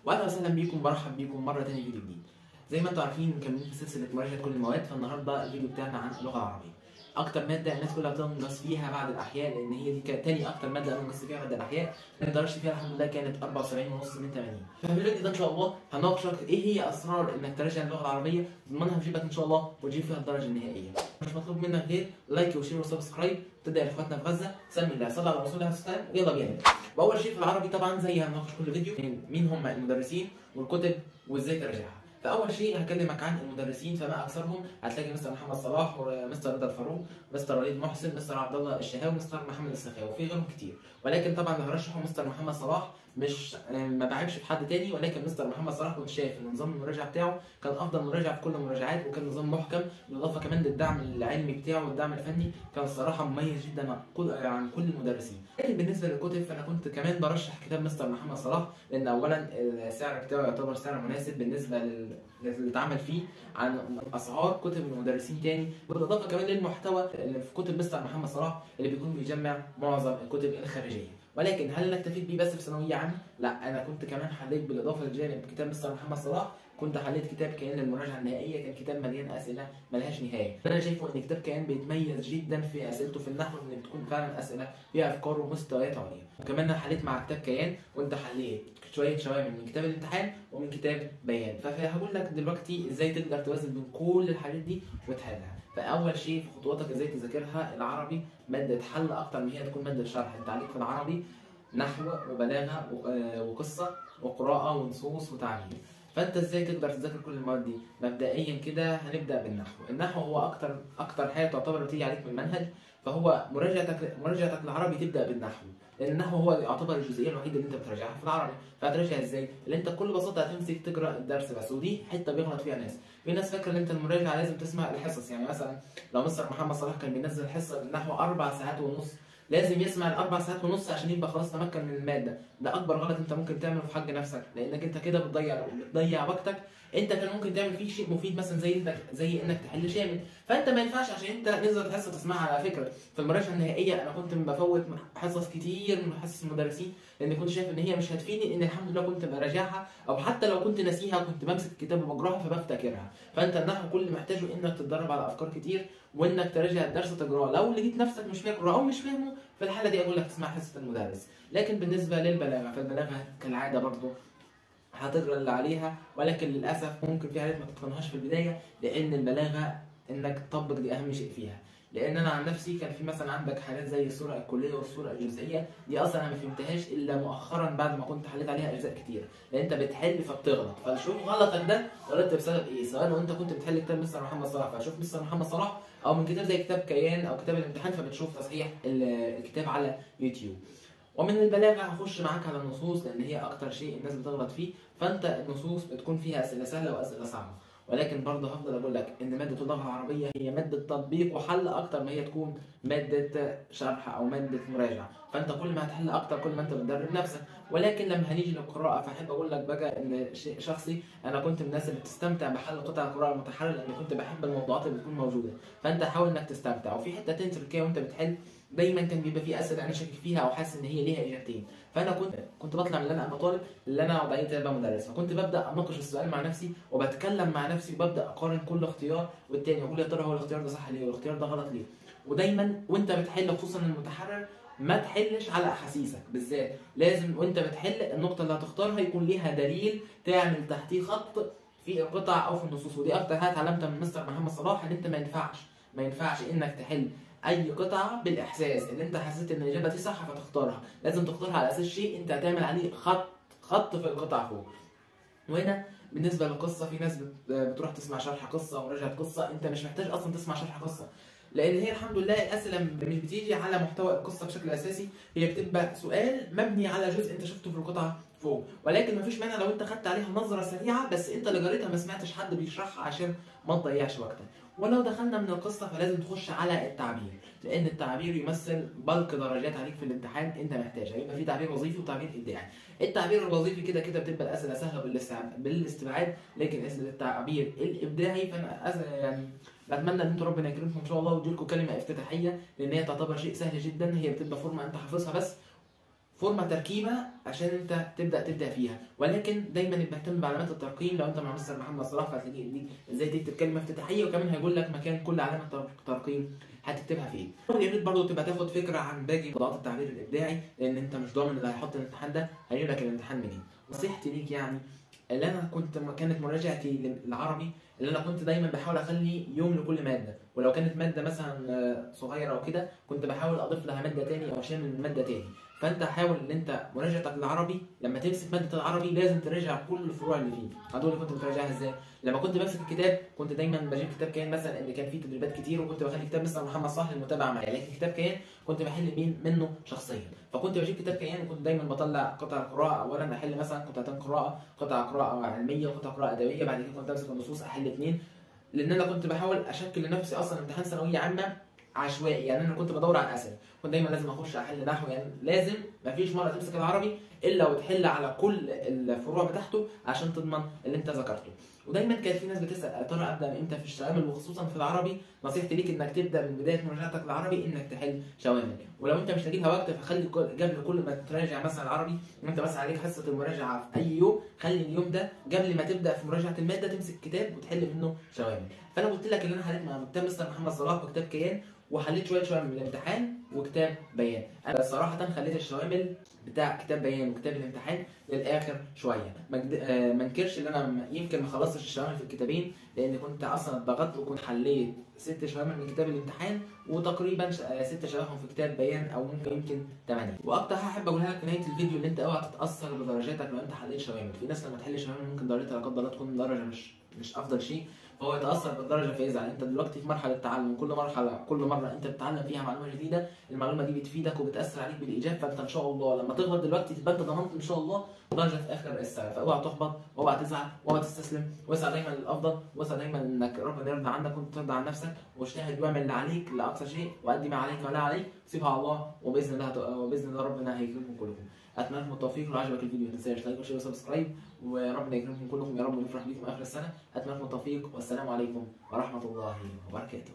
واهلا وسهلا بيكم، برحب بيكم مره ثانيه فيديو جديد. زي ما انتم عارفين مكملين في سلسله مراجعه كل المواد، فالنهارده الفيديو بتاعنا عن اللغه العربيه. اكتر ماده الناس كلها بتنقص فيها بعد الاحياء، لان هي دي كانت تاني اكتر ماده انا نقصت فيها بعد الاحياء. الدرجه فيها الحمد لله كانت 74.5 من 80. ففي الفيديو ده ان شاء الله هناقشك ايه هي اسرار انك تراجع اللغه العربيه، ضمنها هجيبك ان شاء الله وتجيب فيها الدرجه النهائيه. مش مطلوب منك غير لايك وشير وسبسكرايب. تبدا يا اخواتنا في غزه، سمي الله، صلى على رسول الله صلى الله عليه وسلم، يلا بينا. واول شيء في العربي طبعا زي هنناقش كل فيديو مين هم المدرسين والكتب وازاي تراجعها. فاول شيء هكلمك عن المدرسين، فما اكثرهم هتلاقي مستر محمد صلاح ومستر رضا الفاروق، مستر وليد محسن، مستر عبد الله الشهاوي، مستر محمد السخاوي، وفي غيرهم كتير. ولكن طبعا اللي هرشحه مستر محمد صلاح، مش ما بعيبش في حد تاني، ولكن مستر محمد صلاح كنت شايف ان نظام المراجعه بتاعه كان افضل مراجعه في كل المراجعات، وكان نظام محكم، بالاضافه كمان للدعم العلمي بتاعه والدعم الفني كان الصراحه مميز جدا عن كل المدرسين. لكن بالنسبه للكتب فانا كنت كمان برشح كتاب مستر محمد صلاح، لان اولا السعر بتاعه يعتبر سعر مناسب بالنسبه اللي اتعمل فيه عن اسعار كتب المدرسين تاني، بالاضافه كمان للمحتوى اللي في كتب مستر محمد صلاح اللي بيكون بيجمع معظم الكتب الخارجيه. ولكن هل نكتفيت بيه بس في ثانويه عامه؟ لا، انا كنت كمان حليت بالاضافه لجانب كتاب مستر محمد صلاح، كنت حليت كتاب كيان للمراجعه النهائيه، كان كتاب مليان اسئله ملهاش نهايه. انا شايفه ان كتاب كيان بيتميز جدا في اسئلته في النحو، ان بتكون فعلا اسئله فيها افكار ومستويات عليا. وكمان انا حليت مع كتاب كيان، وانت حليت شويه من كتاب الامتحان ومن كتاب بيان. فهقول لك دلوقتي ازاي تقدر توازن بين كل الحاجات دي وتحلها. فاول شيء في خطواتك ازاي تذاكرها، العربي ماده حل اكتر من هي تكون ماده شرح. انت عليك في العربي نحو وبلاغه وقصه وقراءه ونصوص وتعليم. فانت ازاي تقدر تذاكر كل المواد دي؟ مبدئيا كده هنبدا بالنحو. النحو هو اكتر حاجه تعتبر بتيجي عليك من المنهج، فهو مراجعتك العربي تبدا بالنحو، لان النحو هو يعتبر الجزئيه الوحيده اللي انت بتراجعها في العربي. فهتراجع ازاي؟ اللي انت بكل بساطه هتمسك تقرا الدرس بس، ودي حته بيغلط فيها ناس. في ناس فاكره ان انت المراجعه لازم تسمع الحصص، يعني مثلا لو مستر محمد صلاح كان بينزل حصه النحو 4 ساعات ونص، لازم يسمع ال4 ساعات ونص عشان يبقى خلاص تمكن من الماده. ده اكبر غلط انت ممكن تعمله في حق نفسك، لانك انت كده بتضيع وقتك. انت كان ممكن تعمل فيه شيء مفيد، مثلا زي انك تحل شامل. فانت ما ينفعش عشان انت نزلت حصه تسمعها. على فكره في المراجعه النهائيه انا كنت بفوت حصص كتير من حصص المدرسين، لان كنت شايف ان هي مش هتفيدني، ان الحمد لله كنت براجعها، او حتى لو كنت ناسيها كنت بمسك الكتاب وبقراها فبفتكرها. فانت النحو كل اللي محتاجه انك تتدرب على افكار كتير، وانك تراجع الدرس تقراه. لو لقيت نفسك مش فاكره او مش فاهمه، في الحاله دي اقول لك تسمع حصه المدرس. لكن بالنسبه للبلاغه، فالبلاغه كالعاده برضه هتقرا اللي عليها، ولكن للاسف ممكن في حاجات ما تتقنهاش في البدايه، لان البلاغه انك تطبق دي اهم شيء فيها. لان انا عن نفسي كان في مثلا عندك حاجات زي الصوره الكليه والصوره الجزئيه، دي اصلا انا ما فهمتهاش الا مؤخرا بعد ما كنت حليت عليها اجزاء كتير، لان انت بتحل فبتغلط. فشوف غلطك ده غلطت بسبب ايه، سواء لو انت كنت بتحل كتاب مستر محمد صلاح فشوف مستر محمد صلاح، او من كتاب زي كتاب كيان او كتاب الامتحان فبتشوف تصحيح الكتاب على يوتيوب. ومن البلاغه هخش معاك على النصوص، لان هي اكتر شيء الناس بتغلط فيه. فانت النصوص بتكون فيها اسئله سهله واسئله صعبه، ولكن برضه هفضل اقول لك ان ماده اللغه العربيه هي ماده تطبيق وحل اكتر ما هي تكون ماده شرح او ماده مراجعه. فانت كل ما هتحل اكتر كل ما انت بتدرب نفسك. ولكن لما هنيجي للقراءه فاحب اقول لك بقى ان شيء شخصي، انا كنت من الناس اللي بتستمتع بحل قطع القراءه المتحرره، لان كنت بحب الموضوعات اللي بتكون موجوده. فانت حاول انك تستمتع. وفي حته تركيه وانت بتحل دايما كان بيبقى في اسئله انا شاكك فيها او حاسس ان هي ليها اجابتين، فانا كنت بطلع من اللي انا ابقى طالب اللي انا وضعيتي تبقى مدرس. فكنت ببدا اناقش السؤال مع نفسي وبتكلم مع نفسي وببدا اقارن كل اختيار والتاني، واقول يا ترى هو الاختيار ده صح ليه والاختيار ده غلط ليه. ودايما وانت بتحل خصوصا المتحرر ما تحلش على احاسيسك بالذات، لازم وانت بتحل النقطه اللي هتختارها يكون ليها دليل تعمل تحتيه خط في القطع او في النصوص. ودي اكتر حاجه اتعلمتها من مستر محمد صلاح، ان انت ما ينفعش انك تحل اي قطعه بالاحساس اللي انت حسيت ان الاجابه دي صح فتختارها، لازم تختارها على اساس شيء انت هتعمل عليه خط في القطعه فوق. وهنا بالنسبه للقصه في ناس بتروح تسمع شرح قصه ومراجعه قصه، انت مش محتاج اصلا تسمع شرح قصه، لان هي الحمد لله الاسئله مش بتيجي على محتوى القصه بشكل اساسي، هي بتبقى سؤال مبني على جزء انت شفته في القطعه فوق. ولكن مفيش مانع لو انت خدت عليها نظره سريعه بس انت اللي قريتها ما سمعتش حد بيشرحها عشان ما تضيعش وقتك. ولو دخلنا من القصه فلازم تخش على التعبير، لان التعبير يمثل بلك درجات عليك في الامتحان انت محتاجها. يبقى في تعبير وظيفي وتعبير ابداعي. التعبير الوظيفي كده كده بتبقى الاسئله سهله بالاستبعاد، لكن التعبير الابداعي فانا يعني بتمنى ان انتوا ربنا يكرمكم ان شاء الله ويديلكم كلمه افتتاحيه، لان هي تعتبر شيء سهل جدا، هي بتبقى فورمه انت حافظها بس فورمه تركيبه عشان انت تبدا فيها، ولكن دايما يبقى اهتم بعلامات الترقيم. لو انت مع مستر محمد صلاح فهتلاقيه يديك ازاي تكتب كلمه افتتاحيه، وكمان هيقول لك مكان كل علامه ترقيم هتكتبها فين. يا ريت برضه تبقى تاخد فكره عن باقي موضوعات التعبير الابداعي، لان انت مش ضامن اللي هيحط الامتحان ده هيجيب لك الامتحان منين. نصيحتي ليك يعني اللي انا كانت مراجعتي للعربي، اللي انا كنت دايما بحاول اخلي يوم لكل ماده، ولو كانت ماده مثلا صغيره او كده كنت بحاول اضيف لها ماده تاني او اشيل من ماده تاني. فانت حاول ان انت مراجعتك للعربي لما تمسك ماده العربي لازم تراجع كل الفروع اللي فيه. هدول اللي كنت بتراجعها ازاي؟ لما كنت بمسك الكتاب كنت دايما بجيب كتاب كيان مثلا ان كان فيه تدريبات كتير، وكنت بخلي كتاب مستر محمد صلاح للمتابعه معايا، لكن كتاب كيان كنت بحل منه شخصيا. فكنت بجيب كتاب كيان وكنت دايما بطلع قطع قراءه، اولا احل مثلا قطعتين قراءه، قراءه علميه وقطع قراءه ادبيه، بعد كده كنت امسك النصوص احل اثنين، لان انا كنت بحاول اشكل لنفسي اصلا امتحان ثانويه عامه عشوائي. يعني انا كنت بدور على الاسئله، كنت دايما لازم اخش احل نحو، يعني لازم مفيش مره تمسك العربي الا وتحل على كل الفروع بتاعته عشان تضمن اللي انت ذكرته. ودايما كانت في ناس بتسال يا ترى ابدا من امتى في الشوامل، وخصوصا في العربي نصيحتي ليك انك تبدا من بدايه مراجعتك للعربي انك تحل شوامل. ولو انت مش لاقيها وقت فخلي قبل كل ما تراجع مثلا العربي، وانت مثلا عليك حصه المراجعه في اي يوم، خلي اليوم ده قبل ما تبدا في مراجعه الماده تمسك كتاب وتحل منه شوامل. فانا قلت لك ان انا حليت مع كتاب مستر محمد صلاح وكتاب كيان، وحليت شويه من الامتحان وكتاب بيان. انا صراحه خليت الشوامل بتاع كتاب بيان وكتاب الامتحان للاخر شويه. ما انكرش ان انا يمكن ما خلصتش الشوامل في الكتابين، لان كنت اصلا اتضغطت وكنت حليت 6 شوامل من كتاب الامتحان، وتقريبا 6 شبههم في كتاب بيان، او ممكن يمكن 8. واكتر حاجه احب اقولها لك في نهايه الفيديو ان انت اوعى تتاثر بدرجاتك لو انت حليت شوامل. في ناس لما تحل شوامل ممكن درجتها لا قدر الله تكون درجه مش افضل شيء، فهو يتاثر بالدرجه فيزعل. انت دلوقتي في مرحله تعلم، كل مره انت بتتعلم فيها معلومه جديده، المعلومه دي بتفيدك وبتاثر عليك بالايجاب، فانت ان شاء الله لما تغلط دلوقتي تبقى انت ضمنت ان شاء الله درجه في اخر السنه. فاوعى تحبط واوعى تزعل واوعى تستسلم، واسعى دايما للافضل، واسعى دايما انك ربنا يرضى عنك وانت ترضى عن نفسك، واجتهد واعمل اللي عليك لاقصى شيء، وادي ما عليك ولا عليك، سيبها على الله، وباذن الله ربنا هيكرمكم كلكم. اتمنى لكم التوفيق. لو عجبك الفيديو ما تنساش لايك وشير وسبسكرايب، وربنا يكرمكم كلكم يا رب ويفرح بيكم اخر السنه. اتمنى لكم التوفيق، والسلام عليكم ورحمه الله وبركاته.